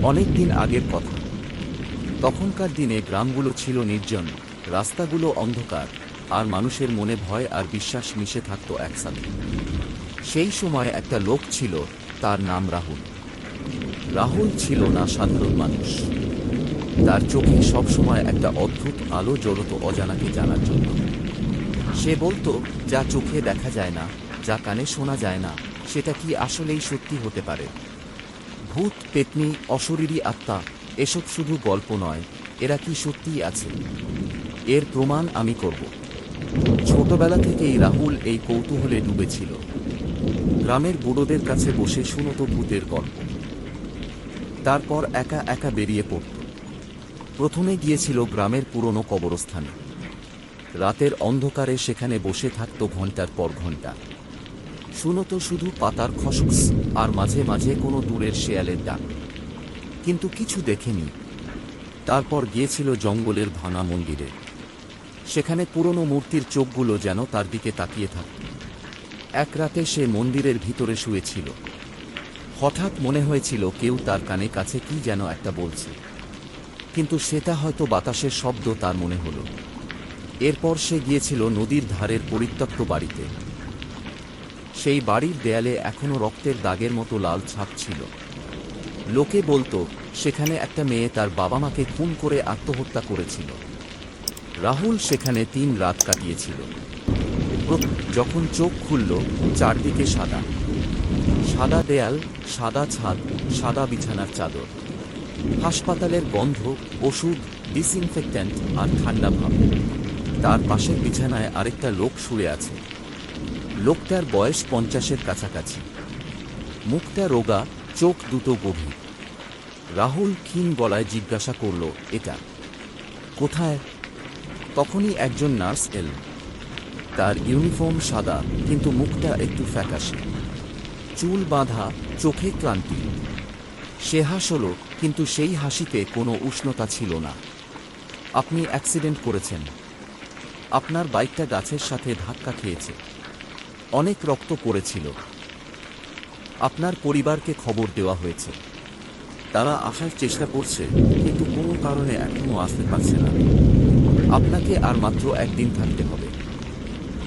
অনেক দিন আগের কথা। তখনকার দিনে গ্রামগুলো ছিল নির্জন, রাস্তাগুলো অন্ধকার, আর মানুষের মনে ভয় আর বিশ্বাস মিশে থাকত একসাথে। সেই সময় একটা লোক ছিল, তার নাম রাহুল। রাহুল ছিল না সাধারণ মানুষ। তার চোখে সবসময় একটা অদ্ভুত আলো জ্বলত অজানাকে জানার জন্য। সে বলতো, যা চোখে দেখা যায় না, যা কানে শোনা যায় না, সেটা কি আসলেই সত্যি হতে পারে? ভূত, পেতনি, অশরীরী আত্মা, এসব শুধু গল্প নয়, এরা কি সত্যিই আছে? এর প্রমাণ আমি করব। ছোটবেলা থেকেই রাহুল এই কৌতূহলে ডুবেছিল। গ্রামের বুড়োদের কাছে বসে শুনত ভূতের গল্প। তারপর একা একা বেরিয়ে পড়ত। প্রথমে গিয়েছিল গ্রামের পুরনো কবরস্থানে। রাতের অন্ধকারে সেখানে বসে থাকত ঘন্টার পর ঘন্টা। শুনত শুধু পাতার খসখস আর মাঝে মাঝে কোনো দূরের শেয়ালের ডাক, কিন্তু কিছু দেখেনি। তারপর গিয়েছিল জঙ্গলের ভাঙা মন্দিরে। সেখানে পুরনো মূর্তির চোখগুলো যেন তার দিকে তাকিয়ে থাকত। এক রাতে সে মন্দিরের ভিতরে শুয়েছিল। হঠাৎ মনে হয়েছিল কেউ তার কানে কাছে কি যেন একটা বলছে, কিন্তু সেটা হয়তো বাতাসের শব্দ তার মনে হলো। এরপর সে গিয়েছিল নদীর ধারের পরিত্যক্ত বাড়িতে। সেই বাড়ির দেয়ালে এখনো রক্তের দাগের মতো লাল ছাপ ছিল। লোকে বলতো সেখানে একটা মেয়ে তার বাবা মাকে খুন করে আত্মহত্যা করেছিল। রাহুল সেখানে 3 রাত কাটিয়েছিল। যখন চোখ খুলল, চারদিকে সাদা সাদা দেয়াল, সাদা ছাদ, সাদা বিছানার চাদর। হাসপাতালের গন্ধ, ওষুধ, ডিসইনফেক্ট্যান্ট আর ঠান্ডা ভাব। তার পাশের বিছানায় আরেকটা লোক শুয়ে আছে। লোকটার বয়স 50-এর কাছাকাছি। মুখটা রোগা, চোখ দুটো গভীর। রাহুল ক্ষীণ গলায় জিজ্ঞাসা করল, এটা কোথায়? তখনই একজন নার্স এল। তার ইউনিফর্ম সাদা, কিন্তু মুখটা একটু ফ্যাকাশে। চুল বাঁধা, চোখে ক্লান্তি। সে হাসল, কিন্তু সেই হাসিতে কোনো উষ্ণতা ছিল না। আপনি অ্যাক্সিডেন্ট করেছেন। আপনার বাইকটা গাছের সাথে ধাক্কা খেয়েছে। অনেক রক্ত পড়েছিল। আপনার পরিবারকে খবর দেওয়া হয়েছে। তারা আসার চেষ্টা করছে, কিন্তু কোনো কারণে এখনো আসতে পারছে না। আপনাকে আর মাত্র 1 দিন থাকতে হবে।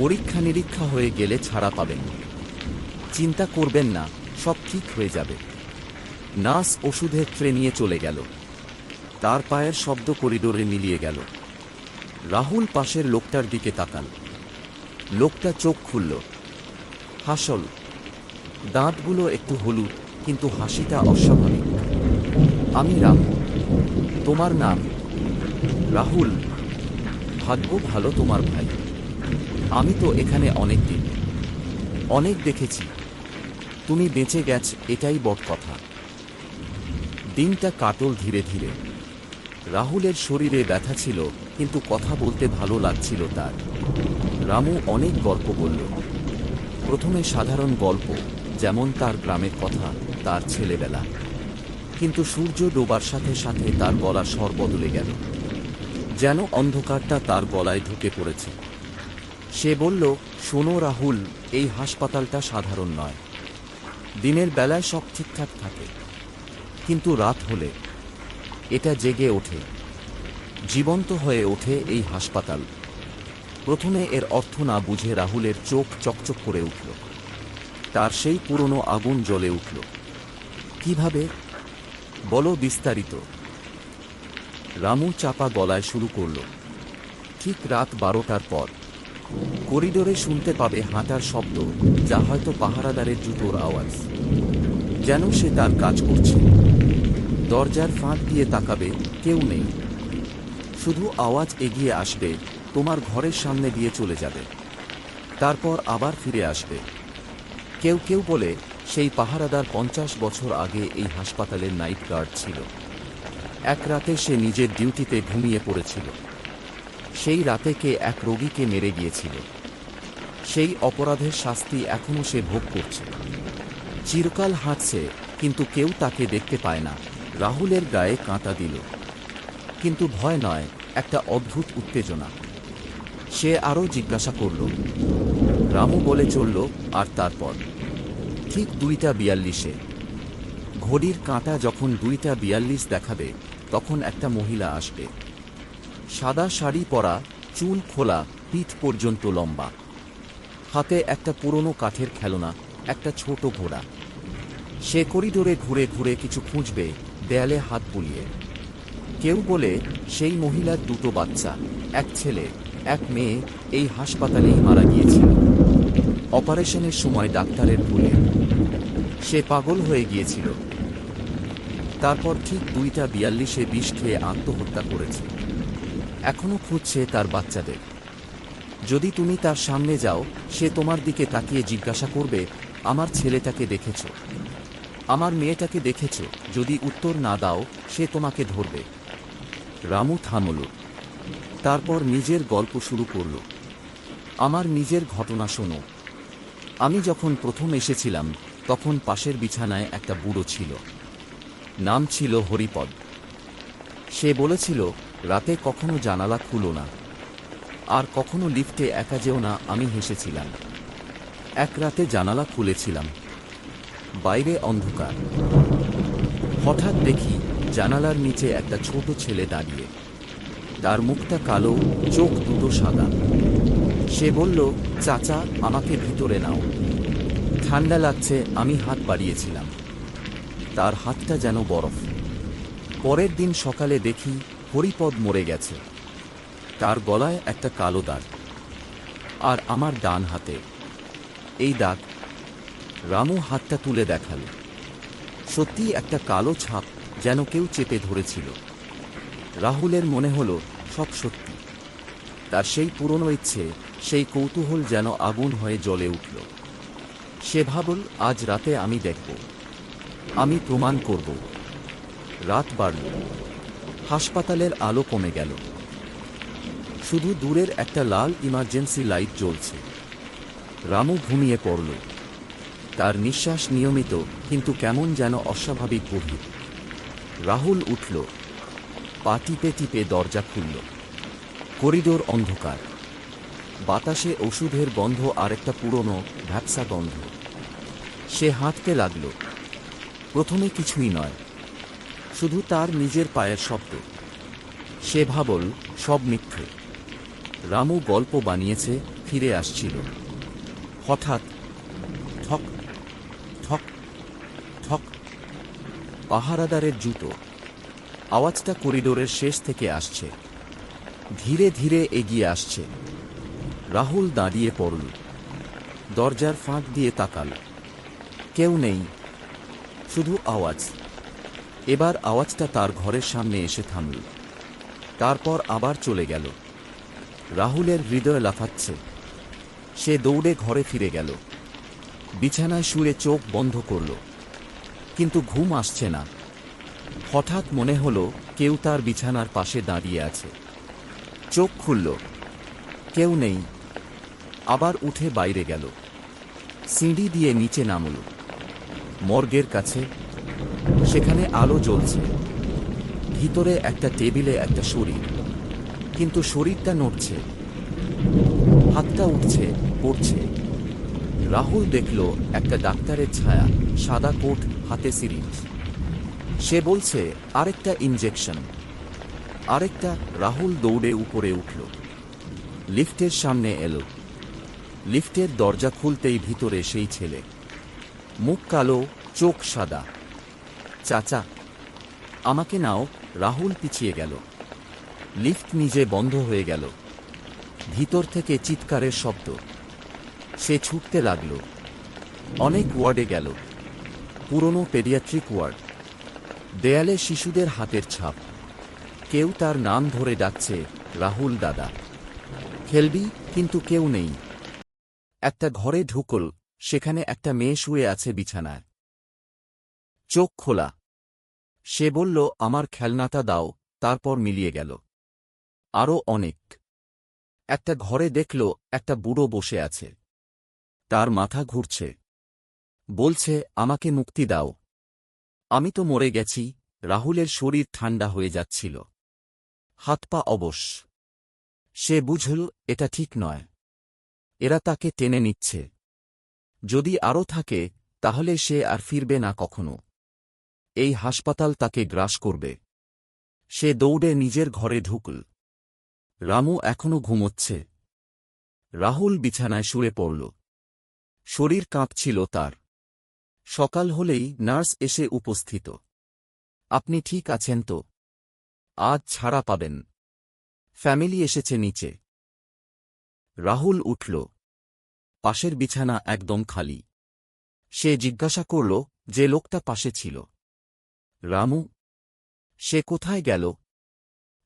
পরীক্ষা নিরীক্ষা হয়ে গেলে ছাড়া পাবেন। চিন্তা করবেন না, সব ঠিক হয়ে যাবে। নার্স ওষুধের ট্রে নিয়ে চলে গেল। তার পায়ের শব্দ করিডোরে মিলিয়ে গেল। রাহুল পাশের লোকটার দিকে তাকাল। লোকটা চোখ খুলল, হাসল। দাঁতগুলো একটু হলুদ, কিন্তু হাসিটা অস্বাভাবিক। আমি রামু। তোমার নাম? রাহুল। ভাগ্য ভালো তোমার ভাই। আমি তো এখানে অনেক দিন, অনেক দেখেছি। তুমি বেঁচে গেছ, এটাই বড় কথা। দিনটা কাটল ধীরে ধীরে। রাহুলের শরীরে ব্যথা ছিল, কিন্তু কথা বলতে ভালো লাগছিল তার। রামু অনেক গল্প বলল। প্রথমে সাধারণ গল্প, যেমন তার গ্রামের কথা, তার ছেলেবেলা। কিন্তু সূর্য ডোবার সাথে সাথে তার গলা স্বর বদলে গেল। যেন অন্ধকারটা তার গলায় ঢুকে পড়েছে। সে বলল, শোনো রাহুল, এই হাসপাতালটা সাধারণ নয়। দিনের বেলায় সব ঠিকঠাক থাকে, কিন্তু রাত হলে এটা জেগে ওঠে। জীবন্ত হয়ে ওঠে এই হাসপাতাল। প্রথমে এর অর্থ না বুঝে রাহুলের চোখ চকচক করে উঠল। তার সেই পুরনো আগুন জ্বলে উঠল। কিভাবে? বলো বিস্তারিত। রামু চাপা গলায় শুরু করল। ঠিক রাত 12টার পর করিডোরে শুনতে পাবে হাঁটার শব্দ, যা হয়তো পাহারাদারের জুতোর আওয়াজ। যেন সে তার কাজ করছে। দরজার ফাঁক দিয়ে তাকাবে, কেউ নেই। শুধু আওয়াজ এগিয়ে আসবে, তোমার ঘরের সামনে দিয়ে চলে যাবে, তারপর আবার ফিরে আসবে। কেউ কেউ বলে সেই পাহারাদার 50 বছর আগে এই হাসপাতালের নাইট গার্ড ছিল। এক রাতে সে নিজের ডিউটিতে ঘুমিয়ে পড়েছিল। সেই রাতে কে এক রোগীকে মেরে গিয়েছিল। সেই অপরাধের শাস্তি এখনো সে ভোগ করছে। চিরকাল হাঁটছে, কিন্তু কেউ তাকে দেখতে পায় না। রাহুলের গায়ে কাঁটা দিল, কিন্তু ভয় নয়, একটা অদ্ভুত উত্তেজনা। সে আরও জিজ্ঞাসা করল। রামু বলে চলল, আর তারপর ঠিক 2টা 42-এ ঘড়ির কাঁটা যখন 2:42 দেখাবে তখন একটা মহিলা আসবে। সাদা শাড়ি পরা, চুল খোলা, পিঠ পর্যন্ত লম্বা, হাতে একটা পুরনো কাঠের খেলনা, একটা ছোট ঘোড়া। সে করিডোরে ঘুরে ঘুরে কিছু খুঁজবে, দেয়ালে হাত বুলিয়ে। কেউ বলে সেই মহিলার 2টো বাচ্চা, এক ছেলে এক মেয়ে, এই হাসপাতালেই মারা গিয়েছিল অপারেশনের সময় ডাক্তারের ভুলে। সে পাগল হয়ে গিয়েছিল। তারপর ঠিক 2:42 বিষ খেয়ে আত্মহত্যা করেছে। এখনো খুঁজছে তার বাচ্চাদের। যদি তুমি তার সামনে যাও, সে তোমার দিকে তাকিয়ে জিজ্ঞাসা করবে, আমার ছেলেটাকে দেখেছ, আমার মেয়েটাকে দেখেছ? যদি উত্তর না দাও, সে তোমাকে ধরবে। রামু থামল। তারপর নিজের গল্প শুরু করল। আমার নিজের ঘটনা শোনো। আমি যখন প্রথম এসেছিলাম তখন পাশের বিছানায় একটা বুড়ো ছিল। নাম ছিল হরিপদ। সে বলেছিল, রাতে কখনো জানালা খুলো না, আর কখনো লিফটে একা যেও না। আমি হেসেছিলাম। এক রাতে জানালা খুলেছিলাম, বাইরে অন্ধকার। হঠাৎ দেখি জানালার নিচে একটা ছোট ছেলে দাঁড়িয়ে। তার মুখটা কালো, চোখ দুটো সাদা। সে বলল, চাচা, আমাকে ভিতরে নাও, ঠান্ডা লাগছে। আমি হাত বাড়িয়েছিলাম, তার হাতটা যেন বরফ। পরের দিন সকালে দেখি হরিপদ মরে গেছে। তার গলায় একটা কালো দাগ, আর আমার ডান হাতে এই দাগ। রামু হাতটা তুলে দেখাল। সত্যি একটা কালো ছাপ, যেন কেউ চেপে ধরেছিল। রাহুলের মনে হলো সব সত্যি। তার সেই পুরনো ইচ্ছে, সেই কৌতূহল যেন আগুন হয়ে জ্বলে উঠল। সে ভাবল, আজ রাতে আমি দেখব, আমি প্রমাণ করব। রাত বাড়ল। হাসপাতালের আলো কমে গেল। শুধু দূরের একটা লাল ইমার্জেন্সি লাইট জ্বলছে। রামু ঘুমিয়ে পড়ল। তার নিঃশ্বাস নিয়মিত, কিন্তু কেমন যেন অস্বাভাবিক গভীর। রাহুল উঠল, পা টিপে টিপে দরজা খুলল। করিডোর অন্ধকার, বাতাসে ওষুধের গন্ধ আর একটা পুরনো ভ্যাপসা গন্ধ। সে হাঁটতে লাগল। প্রথমে কিছুই নয়, শুধু তার নিজের পায়ের শব্দ। সে ভাবল, সব মিথ্যে। রামু গল্প বানিয়েছে, ফিরে আসছিল। হঠাৎ ঠক ঠক ঠক, পাহারাদারের জুতো। আওয়াজটা করিডোরের শেষ থেকে আসছে, ধীরে ধীরে এগিয়ে আসছে। রাহুল দাঁড়িয়ে পড়ল, দরজার ফাঁক দিয়ে তাকাল। কেউ নেই, শুধু আওয়াজ। এবার আওয়াজটা তার ঘরের সামনে এসে থামল, তারপর আবার চলে গেল। রাহুলের হৃদয় লাফাচ্ছে। সে দৌড়ে ঘরে ফিরে গেল। বিছানায় শুয়ে চোখ বন্ধ করল, কিন্তু ঘুম আসছে না। হঠাৎ মনে হলো কেউ তার বিছানার পাশে দাঁড়িয়ে আছে। চোখ খুলল, কেউ নেই। আবার উঠে বাইরে গেল, সিঁড়ি দিয়ে নিচে নামল। মর্গের কাছে, সেখানে আলো জ্বলছে। ভিতরে একটা টেবিলে একটা শরীর, কিন্তু শরীরটা নড়ছে, হাতটা উঠছে, পড়ছে। রাহুল দেখল একটা ডাক্তারের ছায়া, সাদা কোট, হাতে সিরিঞ্জ। সে বলছে, আরেকটা ইনজেকশন, আরেকটা। রাহুল দৌড়ে উপরে উঠল, লিফটের সামনে এলো। লিফটের দরজা খুলতেই ভিতরে সেই ছেলে, মুখ কালো, চোখ সাদা। চাচা, আমাকে নাও। রাহুল পিছিয়ে গেল। লিফট নিজে বন্ধ হয়ে গেল। ভিতর থেকে চিৎকারের শব্দ। সে ছুটতে লাগল। অনেক ওয়ার্ডে গেল, পুরনো পেডিয়াট্রিক ওয়ার্ড। দেয়ালে শিশুদের হাতের ছাপ। কেউ তার নাম ধরে ডাকছে, রাহুল দাদা, খেলবি? কিন্তু কেউ নেই। একটা ঘরে ঢুকল, সেখানে একটা মেয়ে শুয়ে আছে বিছানায়, চোখ খোলা। সে বলল, আমার খেলনাটা দাও। তারপর মিলিয়ে গেল। আরও অনেক। একটা ঘরে দেখল একটা বুড়ো বসে আছে, তার মাথা ঘুরছে। বলছে, আমাকে মুক্তি দাও, আমি তো মরে গেছি। রাহুলের শরীর ঠান্ডা হয়ে যাচ্ছিল, হাত পা অবশ। সে বুঝল এটা ঠিক নয়। এরা তাকে টেনে নিচ্ছে। যদি আরও থাকে, তাহলে সে আর ফিরবে না কখনো। এই হাসপাতাল তাকে গ্রাস করবে। সে দৌড়ে নিজের ঘরে ঢুকল। রামু এখনো ঘুমোচ্ছে। রাহুল বিছানায় শুয়ে পড়ল। শরীর কাঁপছিল তার। সকাল হলেই নার্স এসে উপস্থিত। আপনি ঠিক আছেন তো? আজ ছাড়া পাবেন। ফ্যামিলি এসেছে নিচে। রাহুল উঠল। পাশের বিছানা একদম খালি। সে জিজ্ঞাসা করল, যে লোকটা পাশে ছিল, রামু? সে কোথায় গেল?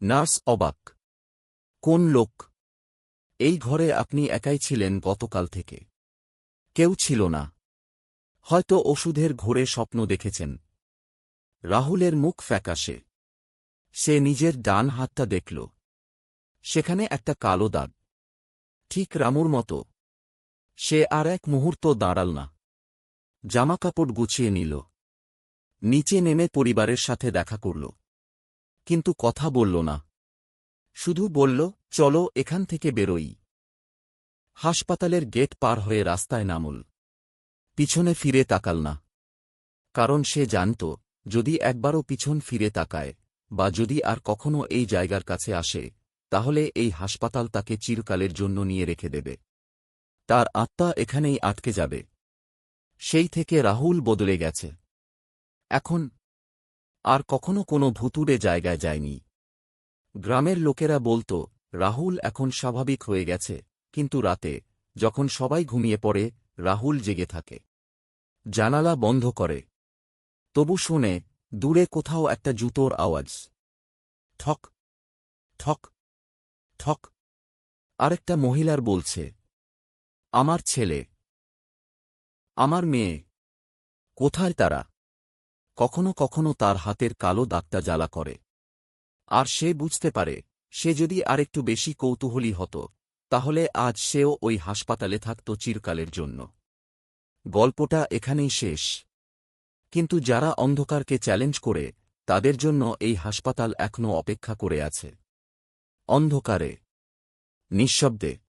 নার্স অবাক। কোন লোক? এই ঘরে আপনি একাই ছিলেন গতকাল থেকে। কেউ ছিল না। হয়তো ওষুধের ঘোরে স্বপ্ন দেখেছেন। রাহুলের মুখ ফ্যাকাশে। সে নিজের ডান হাতটা দেখল। সেখানে একটা কালো দাগ। ঠিক রামুর মতো। সে আর এক মুহূর্ত দাঁড়াল না। জামাকাপড় গুছিয়ে নিল। নিচে নেমে পরিবারের সাথে দেখা করল। কিন্তু কথা বলল না। শুধু বলল, চলো এখান থেকে বেরোই। হাসপাতালের গেট পার হয়ে রাস্তায় নামল। পিছনে ফিরে তাকাল না। কারণ সে জানত, যদি একবারও পিছন ফিরে তাকায়, বা যদি আর কখনো এই জায়গার কাছে আসে, তাহলে এই হাসপাতাল তাকে চিরকালের জন্য নিয়ে রেখে দেবে। তার আত্মা এখানেই আটকে যাবে। সেই থেকে রাহুল বদলে গেছে। এখন আর কখনো কোনো ভুতুড়ে জায়গায় যায়নি। গ্রামের লোকেরা বলত, রাহুল এখন স্বাভাবিক হয়ে গেছে, কিন্তু রাতে, যখন সবাই ঘুমিয়ে পড়ে, রাহুল জেগে থাকে। জানালা বন্ধ করে। তবু শোনে, দূরে কোথাও একটা জুতোর আওয়াজ। ঠক ঠক ঠক। আরেকটা মহিলার বলছে, আমার ছেলে, আমার মেয়ে, কোথায় তারা? কখনো কখনো তার হাতের কালো দাগটা জ্বালা করে। আর সে বুঝতে পারে, সে যদি আরেকটু বেশি কৌতূহলী হতো, তাহলে আজ সেও ওই হাসপাতালে থাকত চিরকালের জন্য। গল্পটা এখানেই শেষ। কিন্তু যারা অন্ধকারকে চ্যালেঞ্জ করে, তাদের জন্য এই হাসপাতাল এখনও অপেক্ষা করে আছে। অন্ধকারে, নিঃশব্দে।